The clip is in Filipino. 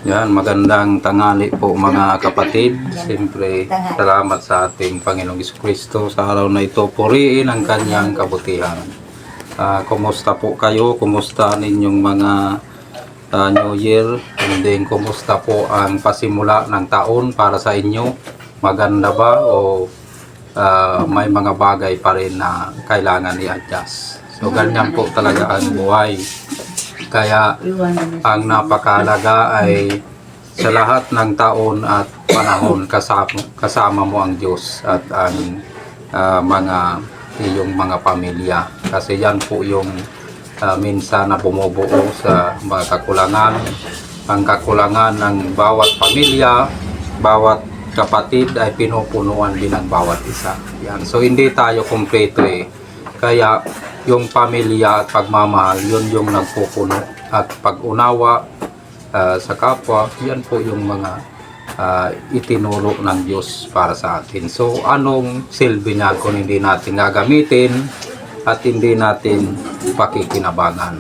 Yan, magandang tanghali po mga kapatid. Siyempre, salamat sa ating Panginoong Jesucristo sa araw na ito. Puriin ang kanyang kabutihan. Kumusta po kayo? Kumusta ninyong mga New Year? And then, kumusta po ang pasimula ng taon para sa inyo? Maganda ba o may mga bagay pa rin na kailangan i-adjust? So, ganyan po talaga ang buhay. Kaya ang napakahalaga ay sa lahat ng taon at panahon kasama mo ang Diyos at ang iyong mga pamilya. Kasi yan po yung minsan na bumubuo sa mga kakulangan. Ang kakulangan ng bawat pamilya, bawat kapatid ay pinupunuan din ng bawat isa. Yan. So hindi tayo kumpleto eh. Kaya yung pamilya at pagmamahal, yun yung nagpupuno. At pag-unawa sa kapwa, yan po yung mga itinuro ng Diyos para sa atin. So anong silbi niya kung hindi natin gagamitin at hindi natin pakikinabangan?